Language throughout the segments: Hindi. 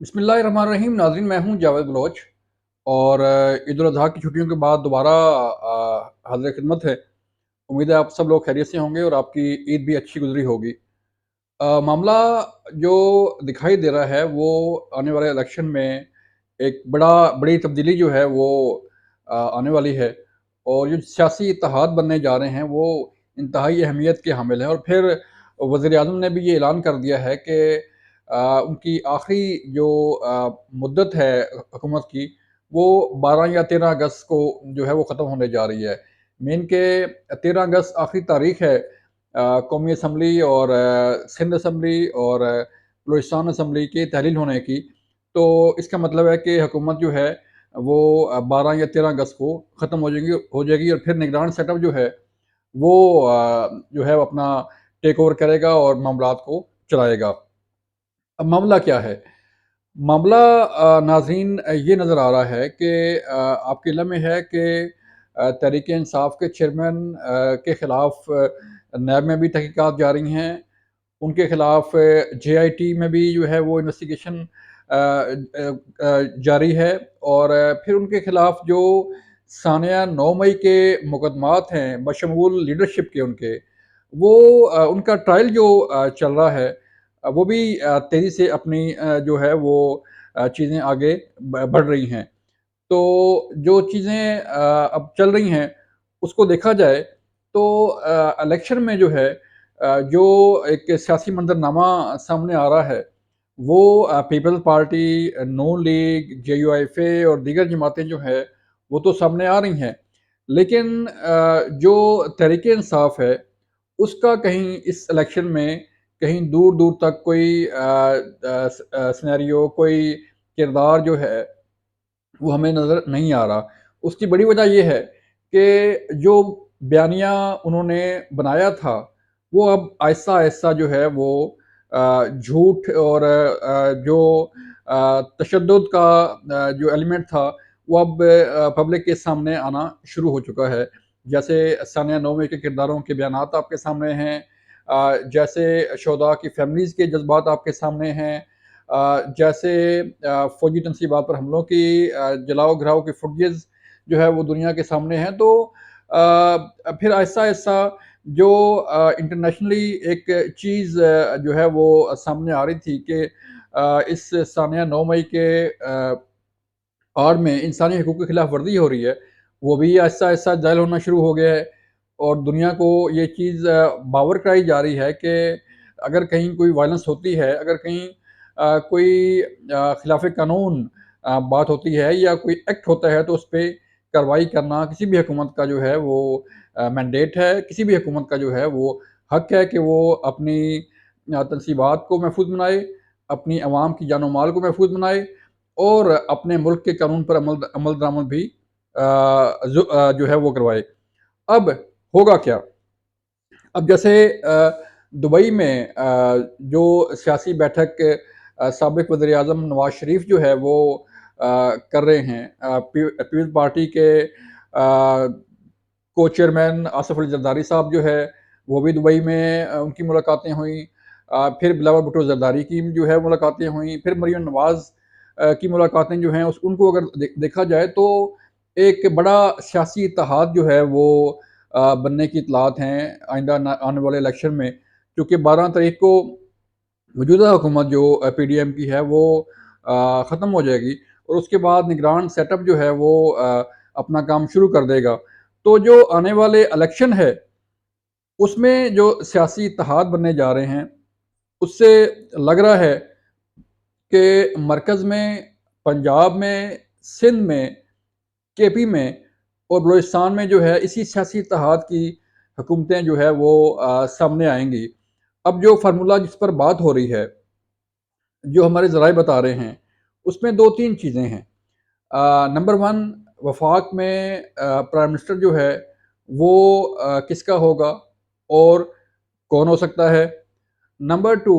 बिस्मिल्लाहिर्रहमानिर्रहीम। नाज़रीन, मैं हूँ जावेद बलोच और ईद उल अज़हा की छुट्टियों के बाद दोबारा हाज़िर खिदमत है। उम्मीद है आप सब लोग खैरियत से होंगे और आपकी ईद भी अच्छी गुज़री होगी। मामला जो दिखाई दे रहा है वो आने वाले इलेक्शन में एक बड़ी तब्दीली जो है वो आने वाली है और जो सियासी इत्तेहाद बनने जा रहे हैं वो इंतहाई अहमियत के हामिल हैं। और फिर वज़ीर-ए-आज़म ने भी ये ऐलान कर दिया है कि उनकी आखिरी जो मुद्दत है हुकूमत की, वो 12 या 13 अगस्त को जो है वो ख़त्म होने जा रही है। मेन के 13 अगस्त आखिरी तारीख है कौमी असम्बली और सिंध असम्बली और बलूचिस्तान असम्बली की तहलील होने की। तो इसका मतलब है कि हुकूमत जो है वो 12 या 13 अगस्त को ख़त्म हो जाएगी और फिर निगरान सेटअप जो है वो जो है वो अपना टेक ओवर करेगा और मामलात को चलाएगा। अब मामला क्या है? मामला नाज़रीन ये नज़र आ रहा है कि आपके इल्म में है कि तहरीक-ए-इंसाफ के चेयरमैन के ख़िलाफ़ नैब में भी तहक़ीक़ात जारी हैं। उनके ख़िलाफ़ जेआईटी में भी जो है वो इन्वेस्टिगेशन जारी है और फिर उनके ख़िलाफ़ जो सानिया 9 मई के मुकदमात हैं बशमूल लीडरशिप के उनके, वो उनका ट्रायल जो चल रहा है वो भी तेज़ी से अपनी जो है वो चीज़ें आगे बढ़ रही हैं। तो जो चीज़ें अब चल रही हैं, उसको देखा जाए तो इलेक्शन में जो है जो एक सियासी मंज़रनामा सामने आ रहा है, वो पीपल्स पार्टी, नून लीग, जेयूआईफे और दीगर जमातें जो हैं, वो तो सामने आ रही हैं। लेकिन जो तहरीक-ए-इंसाफ है, उसका कहीं इस इलेक्शन में कहीं दूर-दूर तक कोई सिनेरियो, कोई किरदार जो है वो हमें नज़र नहीं आ रहा। उसकी बड़ी वजह ये है कि जो बयानिया उन्होंने बनाया था, वो अब आहिस्ता-आहिस्ता जो है वो झूठ और जो तशद्दुद का जो एलिमेंट था, वो अब पब्लिक के सामने आना शुरू हो चुका है। जैसे सानिया नौमी के किरदारों के बयानात आपके सामने हैं, जैसे शोहदा की फैमिलीज़ के जज़्बात आपके सामने हैं, जैसे फ़ौजी तनसीबात पर हमलों की जलाओ-घराओ की फुटेज जो है वो दुनिया के सामने है। तो फिर आहिस्ता-आहिस्ता जो इंटरनेशनली एक चीज़ जो है वो सामने आ रही थी कि इस सानिया 9 मई के आड़ में इंसानी हकूक़ की खिलाफ़ वर्ज़ी हो रही है, वो भी आहिस्ता-आहिस्ता ज़ाहिर होना शुरू हो गया है। और दुनिया को ये चीज़ बावर कराई जा रही है कि अगर कहीं कोई वायलेंस होती है, अगर कहीं कोई खिलाफ़ कानून बात होती है या कोई एक्ट होता है तो उस पे कार्रवाई करना किसी भी हुकूमत का जो है वो मैंडेट है। किसी भी हुकूमत का जो है वो हक है कि वो अपनी तनसीबात को महफूज़ बनाए, अपनी अवाम की जान-ओ-माल को महफूज़ बनाए और अपने मुल्क के कानून पर अमल दरामद भी जो है वो करवाए। अब होगा क्या? अब जैसे दुबई में जो सियासी बैठक साबिक़ वज़ीर-ए-आज़म नवाज़ शरीफ जो है वो कर रहे हैं, पीपल्स पार्टी के को-चेयरमैन आसिफ़ अली ज़रदारी साहब जो है, वो भी दुबई में उनकी मुलाकातें हुईं। फिर बिलावल भुट्टो ज़रदारी की जो है मुलाकातें हुईं, फिर मरियम नवाज़ की मुलाकातें जो हैं उनको अगर देखा जाए तो एक बड़ा सियासी इत्तेहाद जो है वो बनने की इत्तलात हैं आइंदा आने वाले इलेक्शन में। क्योंकि 12 तारीख को मौजूदा हुकूमत जो पीडीएम की है वो ख़त्म हो जाएगी और उसके बाद निगरान सेटअप जो है वो अपना काम शुरू कर देगा। तो जो आने वाले इलेक्शन है, उसमें जो सियासी इत्तेहाद बनने जा रहे हैं, उससे लग रहा है कि मरकज़ में, पंजाब में, सिंध में, केपी में और बलूचिस्तान में जो है इसी सियासी इत्तेहाद की हुकूमतें जो है वो सामने आएँगी। अब जो फ़ॉर्मूला जिस पर बात हो रही है, जो हमारे ज़राए बता रहे हैं, उसमें 2-3 चीज़ें हैं। नंबर 1, वफ़ाक में प्राइम मिनिस्टर जो है वो किसका होगा और कौन हो सकता है? नंबर 2,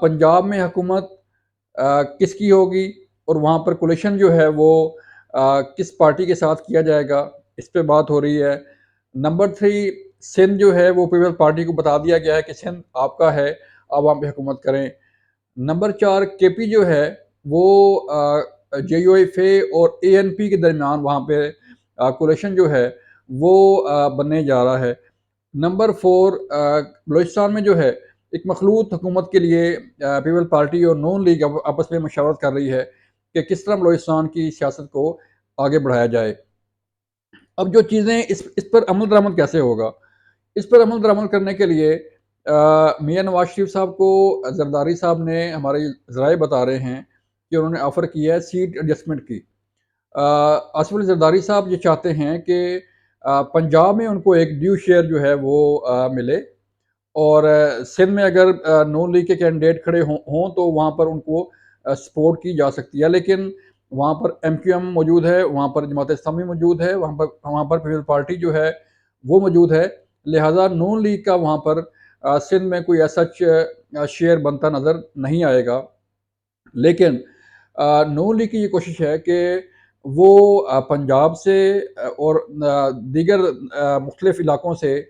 पंजाब में हुकूमत किसकी होगी और वहाँ पर कोलिशन जो है वो किस पार्टी के साथ किया जाएगा, इस पे बात हो रही है। नंबर 3, सिंध जो है वो पीपल्स पार्टी को बता दिया गया है कि सिंध आपका है, आप वहाँ पे हुकूमत करें। नंबर 4, केपी जो है वो जेयूएफए और एएनपी के दरमियान वहाँ पे कोalition जो है वो बनने जा रहा है। नंबर 4 बलूचिस्तान में जो है एक मखलूत हुकूमत के लिए पीपल पार्टी और नून लीग आपस में मशावरत कर रही है कि किस तरह बलूचिस्तान की सियासत को आगे बढ़ाया जाए। अब जो चीज़ें इस पर अमल दरामद कैसे होगा? इस पर अमल दरामद करने के लिए मियाँ नवाज़ शरीफ साहब को ज़रदारी साहब ने हमारे ज़राए बता रहे हैं कि उन्होंने ऑफ़र किया है सीट एडजस्टमेंट की। आसिफ अली ज़रदारी साहब ये चाहते हैं कि पंजाब में उनको एक ड्यू शेयर जो है वो मिले और सिंध में अगर नून लीग के कैंडिडेट खड़े हों तो वहाँ पर उनको सपोर्ट की जा सकती है। लेकिन वहाँ पर एमक्यूएम मौजूद है, वहाँ पर जमात-ए-इस्लामी मौजूद है, वहाँ पर पीपल्स पार्टी जो है वो मौजूद है। लिहाज़ा नून लीग का वहाँ पर सिंध में कोई ऐसा शेयर बनता नज़र नहीं आएगा। लेकिन नून लीग की ये कोशिश है कि वो पंजाब से और दीगर मुख्तलिफ इलाकों से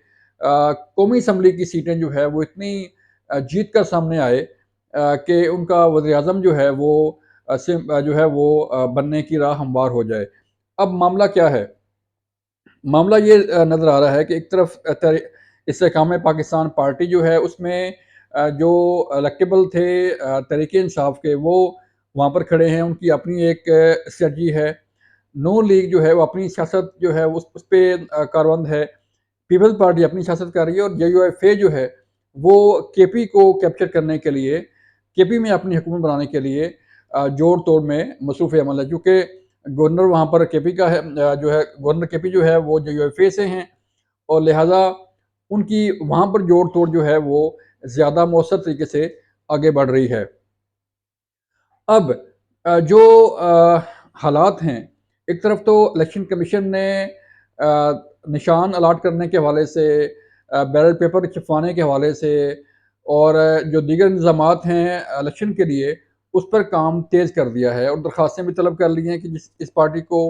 कौमी असम्बली की सीटें जो है वो इतनी जीत कर सामने आए कि उनका वज़ीर-ए-आज़म जो है वो जो है वो बनने की राह हमवार हो जाए। अब मामला क्या है? मामला ये नज़र आ रहा है कि एक तरफ इस्तेहकाम पाकिस्तान पार्टी जो है उसमें जो इलेक्टेबल थे तहरीक-ए-इंसाफ के वो वहाँ पर खड़े हैं, उनकी अपनी एक स्ट्रैटेजी है। नून लीग जो है वो अपनी सियासत जो है उस पे कारबंद है। पीपल्स पार्टी अपनी सियासत कर रही है और जेयूएफए जो है वो केपी को कैप्चर करने के लिए, केपी में अपनी हुकूमत बनाने के लिए जोड़-तोड़ में मसरूफ़ अमल है। चूँकि गवर्नर वहाँ पर केपी का है, जो है गवर्नर केपी जो है वो जेयूएफए से हैं और लिहाज़ा उनकी वहाँ पर जोड़-तोड़ जो है वो ज़्यादा मौसर तरीके से आगे बढ़ रही है। अब जो हालात हैं, एक तरफ तो इलेक्शन कमीशन ने निशान अलॉट करने के हवाले से, बैलेट पेपर छिपवाने के हवाले से और जो दीगर इंतज़ामात हैं इलेक्शन के लिए, उस पर काम तेज़ कर दिया है और दरख्वास्तें भी तलब कर ली हैं कि इस पार्टी को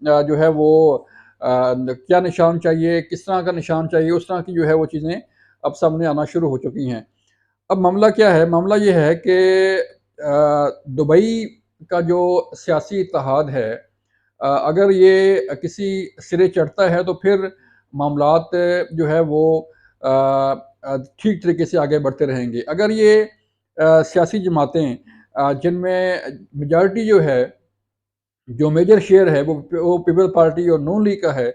जो है वो क्या निशान चाहिए, किस तरह का निशान चाहिए, उस तरह की जो है वो चीज़ें अब सामने आना शुरू हो चुकी हैं। अब मामला क्या है? मामला ये है कि दुबई का जो सियासी इत्तेहाद है, अगर ये किसी सिरे चढ़ता है तो फिर मामलात जो है वो ठीक तरीके से आगे बढ़ते रहेंगे। अगर ये सियासी जमातें जिनमें मेजॉरिटी जो है, जो मेजर शेयर है वो पीपल पार्टी और नून लीग का है,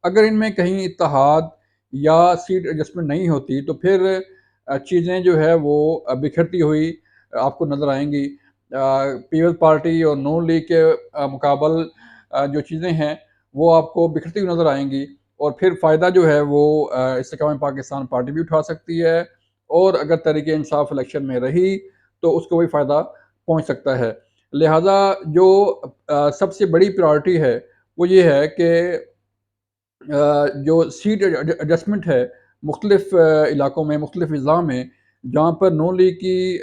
अगर इनमें कहीं इत्तेहाद या सीट एडजस्टमेंट नहीं होती तो फिर चीज़ें जो है वो बिखरती हुई आपको नज़र आएँगी। पीपल्स पार्टी और नून लीग के मुकाबल जो चीज़ें हैं वो आपको बिखरती हुई नज़र आएँगी और फिर फ़ायदा जो है वो इस्तेकाम पाकिस्तान पार्टी भी उठा सकती है और अगर तहरीक-ए-इंसाफ इलेक्शन में रही तो उसको भी फ़ायदा पहुँच सकता है। लिहाज़ा जो सबसे बड़ी प्रायोरिटी है वो ये है कि जो सीट एडजस्टमेंट है मुख्तलिफ इलाकों में, मुख्तलिफ अज़ला में, जहाँ पर नून लीग की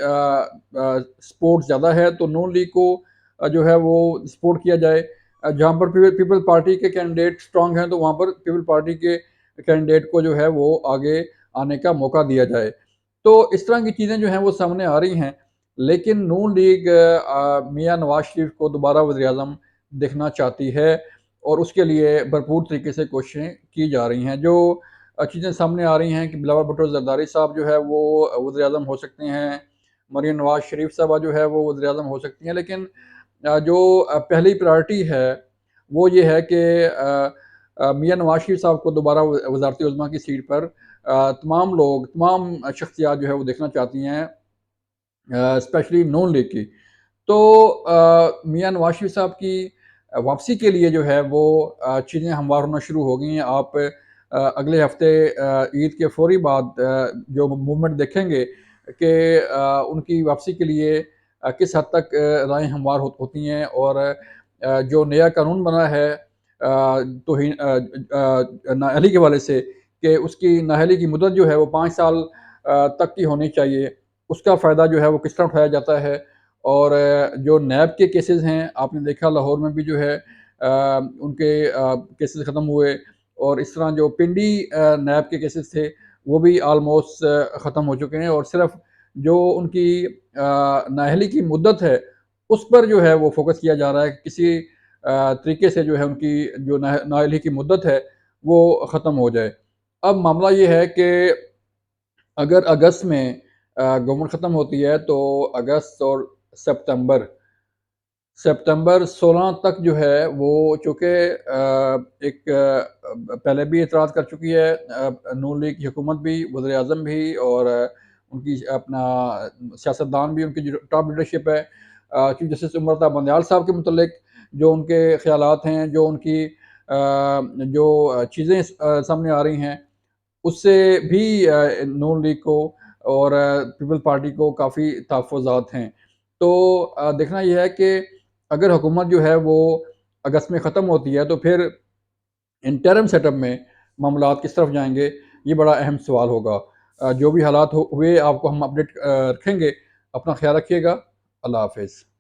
सपोर्ट ज़्यादा है तो नून लीग को जो है वो सपोर्ट किया जाए। जहाँ पर पीपल पार्टी के कैंडिडेट स्ट्रॉन्ग हैं तो वहाँ पर पीपल पार्टी के कैंडिडेट को जो है वो आगे आने का मौका दिया जाए। तो इस तरह की चीज़ें जो हैं वो सामने आ रही हैं, लेकिन नून लीग मियाँ नवाज़ शरीफ को दोबारा वज़ीर-ए-आज़म देखना चाहती है और उसके लिए भरपूर तरीके से कोशिशें की जा रही हैं। जो चीज़ें सामने आ रही हैं कि बिलावल भुट्टो ज़रदारी साहब जो है वो वज़ीर-ए-आज़म हो सकते हैं, मरीम नवाज़ शरीफ साहबा जो है वो वज़ीर-ए-आज़म हो सकती हैं। लेकिन जो पहली प्रायोरिटी है, वो ये है कि मियाँ नवाज़ शरीफ साहब को दोबारा वज़ारत-ए-उज़्मा की सीट पर तमाम लोग, तमाम शख्सियात जो है वो देखना चाहती हैं, स्पेशली नून लीग की। तो मियाँ नवाज़ शरीफ साहब की वापसी के लिए जो है वो चीज़ें हमवार होना शुरू हो गई हैं। आप अगले हफ़्ते ईद के फ़ौरी बाद जो मूवमेंट देखेंगे कि उनकी वापसी के लिए किस हद तक राहें हमवार होती हैं और जो नया कानून बना है तौहीन नाअहली के हवाले से कि उसकी नाअहली की मुद्दत जो है वो 5 साल तक की होनी चाहिए। उसका फ़ायदा जो है वो किस तरह उठाया जाता है और जो नैब के केसेस हैं, आपने देखा लाहौर में भी जो है उनके केसेस ख़त्म हुए और इस तरह जो पिंडी नैब के केसेस थे, वो भी ऑलमोस्ट ख़त्म हो चुके हैं और सिर्फ़ जो उनकी नाअहली की मुद्दत है, उस पर जो है वो फ़ोकस किया जा रहा है कि किसी तरीके से जो है उनकी जो नाअहली की मुद्दत है, वो ख़त्म हो जाए। अब मामला ये है कि अगर अगस्त में गवर्नमेंट ख़त्म होती है तो अगस्त और सितंबर सितंबर 16 तक जो है वो चूँकि एक पहले भी एतराज़ कर चुकी है नून लीग की हुकूमत भी, वज़ीर-ए-आज़म भी और उनकी अपना सियासतदान भी, उनकी जो टॉप लीडरशिप है चीफ़ जस्टिस उमर अता बंदयाल साहब के मुतल्लिक जो उनके ख़यालात हैं, जो उनकी जो चीज़ें सामने आ रही हैं, उससे भी नून लीग को और पीपल्स पार्टी को काफ़ी तहफ़्फ़ुज़ात हैं। तो देखना ये है कि अगर हुकूमत जो है वो अगस्त में ख़त्म होती है तो फिर इंटरिम सेटअप में मामलात किस तरफ जाएँगे, ये बड़ा अहम सवाल होगा। जो भी हालात हुए आपको हम अपडेट रखेंगे। अपना ख़्याल रखिएगा। अल्लाह हाफ़िज़।